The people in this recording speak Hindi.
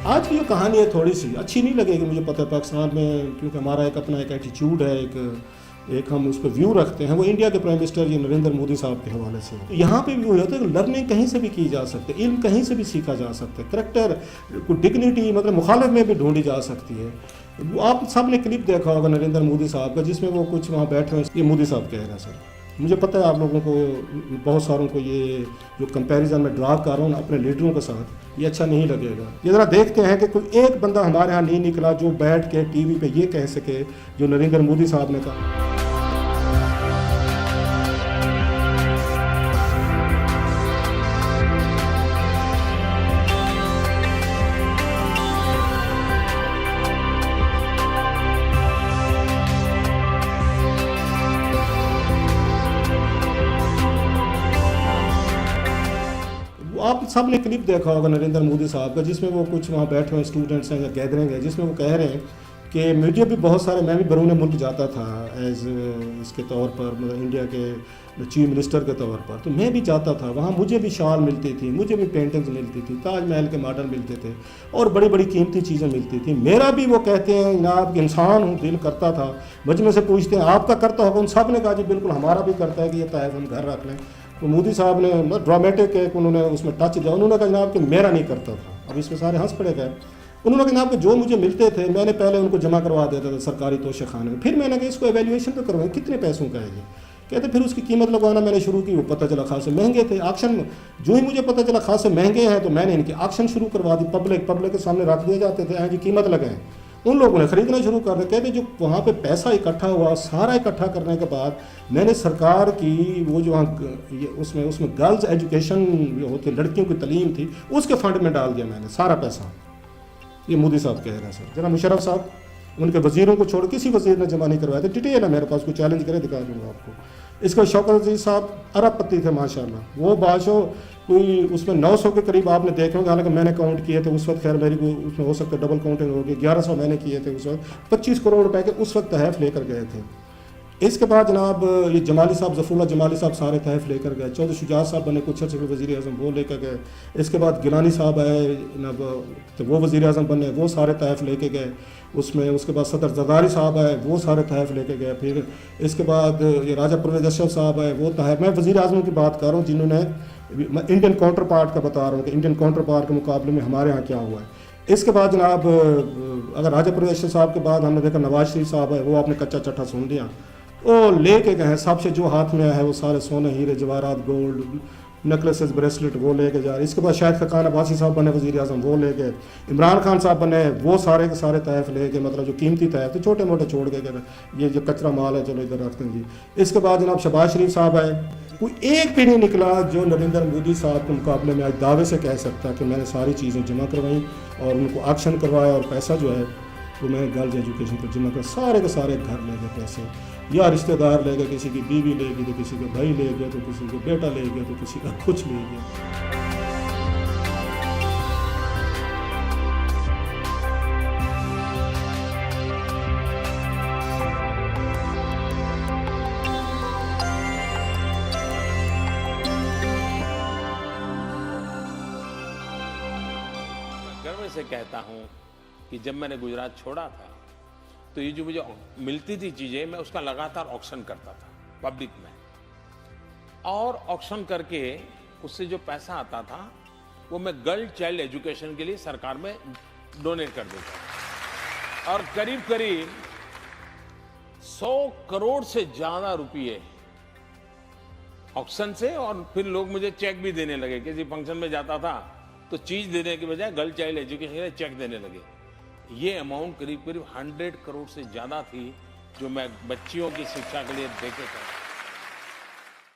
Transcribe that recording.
आज की जो कहानी है थोड़ी सी अच्छी नहीं लगेगी मुझे, पता है पाकिस्तान में, क्योंकि हमारा एक अपना एक एटीट्यूड है, एक हम उस पर व्यू रखते हैं, वो इंडिया के प्राइम मिनिस्टर जी नरेंद्र मोदी साहब के हवाले से। तो यहाँ पे भी होता है कि लर्निंग कहीं से भी की जा सकती है, इल्म कहीं से भी सीखा जा सकता है, करेक्टर को डिग्निटी मतलब मुखालिफ में भी ढूंढी जा सकती है। आप सब ने क्लिप देखा होगा नरेंद्र मोदी साहब का, जिसमें वो कुछ वहाँ बैठे हैं, ये मोदी साहब कह रहे हैं सर। मुझे पता है आप लोगों को, बहुत सारों को ये जो कंपैरिजन में ड्रा कर रहा हूँ अपने लीडरों के साथ, ये अच्छा नहीं लगेगा। ये ज़रा देखते हैं कि कोई एक बंदा हमारे यहाँ नहीं निकला जो बैठ के टीवी पे ये कह सके जो नरेंद्र मोदी साहब ने कहा। आप सब ने क्लिप देखा होगा नरेंद्र मोदी साहब का, जिसमें वो कुछ वहाँ बैठे हुए स्टूडेंट्स हैं या गैदरिंग है, जिसमें वो कह रहे हैं कि मीडिया भी बहुत सारे, मैं भी बैरून मुल्क जाता था एज इसके तौर पर, मतलब इंडिया के चीफ मिनिस्टर के तौर पर, तो मैं भी जाता था वहाँ, मुझे भी शाल मिलती थी, मुझे भी पेंटिंग्स मिलती थी, ताजमहल के मॉडल मिलते थे और बड़ी बड़ी कीमती चीज़ें मिलती थी। मेरा भी वो कहते हैं जनाब इंसान हूँ, दिल करता था। मजमे से पूछते हैं आपका करता होगा, उन सब ने कहा जी बिल्कुल हमारा भी करता है कि ये तहफ़ हम घर रख लें। तो मोदी साहब ने ड्रामेटिक एक उन्होंने उसमें टच दिया, उन्होंने कहा जनाब कि मेरा नहीं करता था। अब इसमें सारे हंस पड़े गए। उन्होंने कहा जनाब कि जो मुझे मिलते थे मैंने पहले उनको जमा करवा देता था सरकारी तोशे खाने में, फिर मैंने कहा इसको एवेल्यूएशन तो करवाएं कितने पैसों का है ये। कहते फिर उसकी कीमत लगवाना मैंने शुरू की, वो पता चला खासे महंगे थे। ऑक्शन जो ही मुझे पता चला खासे महंगे हैं तो मैंने इनकी ऑक्शन शुरू करवा दी, पब्लिक के सामने रख दिए जाते थे, जी कीमत लगाएं। उन लोगों ने खरीदना शुरू कर दिया। कहते जो वहाँ पे पैसा इकट्ठा हुआ, सारा इकट्ठा करने के बाद मैंने सरकार की वो जो वहाँ उसमें गर्ल्स एजुकेशन जो होती लड़कियों की तालीम थी उसके फंड में डाल दिया मैंने सारा पैसा। ये मोदी साहब कह रहे हैं सर। जरा मुशर्रफ साहब उनके वजीरों को छोड़ किसी वजीर ने जमा नहीं करवाया था। डिटेल है मेरे पास, कोई चैलेंज करे दिखा दूंगा आपको। इसके शौकत अजीज साहब अरबपति थे माशाल्लाह, वो बादशाह कोई उसमें 900 के करीब आपने देखे होंगे, हालांकि मैंने काउंट किए थे उस वक्त, खैर मेरी को उसमें हो सकता है डबल काउंटिंग होगी, 1100 मैंने किए थे उस वक्त। 25 करोड़ रुपए के उस वक्त तहफ़ लेकर गए थे। इसके बाद जनाब ये जमाली साहब, ज़फ़रुल्ला जमाली साहब सारे तहफ़ लेकर गए। चौधरी शुजात साहब बने कुछ अर्से वज़ीर आज़म, वो लेकर गए। इसके बाद गिलानी साहब आए जनाब, तो वो वज़ीर आज़म बने, वो सारे तहफ़ लेके गए उसमें। उसके बाद सदर ज़रदारी साहब आए, वो सारे तहफ़ लेके गए। फिर इसके बाद ये राजा परवेज़ अशरफ साहब आए, वो तहफ़, मैं वज़ीर आज़म की बात कर रहा हूँ जिन्होंने, मैं इंडियन काउंटर पार्ट का बता रहा हूँ कि इंडियन काउंटर पार्ट के मुकाबले में हमारे यहाँ क्या हुआ है। इसके बाद जनाब अगर राजा परवेज़ अशरफ साहब के बाद हमने देखा नवाज शरीफ साहब है, वो आपने कच्चा चट्टा सुन दिया, वो लेके गए सबसे जो हाथ में आया है वो सारे सोने हीरे जवाहरात गोल्ड नेकलेसेस ब्रेसलेट वो लेके जा रहे। इसके बाद शाहिद खान अब्बासी साहब बने वज़ीर आज़म, वो ले गए। इमरान खान साहब बने, वो सारे के सारे तहफ़ ले गए, मतलब जो कीमती तहफ़ थे छोटे मोटे छोड़ के गए, ये जो कचरा माल है चलो इधर रखते हैं जी। इसके बाद जनाब शहबाज शरीफ साहब आए, कोई एक भी नहीं निकला जो नरेंद्र मोदी साहब के मुकाबले में आज दावे से कह सकता कि मैंने सारी चीज़ें जमा करवाई और उनको ऑक्शन करवाया और पैसा जो है वो मैं गर्ल्स एजुकेशन पर जमा कर, सारे के सारे घर ले गए पैसे, या रिश्तेदार ले गए, किसी की बीवी ले गई तो किसी का भाई ले गया, तो किसी का बेटा ले गया, तो किसी का कुछ ले गया। गर्व से कहता हूँ कि जब मैंने गुजरात छोड़ा था तो ये जो मुझे मिलती थी चीजें, मैं उसका लगातार ऑक्शन करता था पब्लिक में, और ऑक्शन करके उससे जो पैसा आता था वो मैं गर्ल चाइल्ड एजुकेशन के लिए सरकार में डोनेट कर देता था। और करीब करीब 100 करोड़ से ज्यादा रुपये ऑक्शन से, और फिर लोग मुझे चेक भी देने लगे। किसी फंक्शन में जाता था तो चीज देने के बजाय गर्ल चाइल्ड एजुकेशन के लिए चेक देने लगे। ये अमाउंट करीब करीब 100 करोड़ से ज्यादा थी जो मैं बच्चियों की शिक्षा के लिए देके था।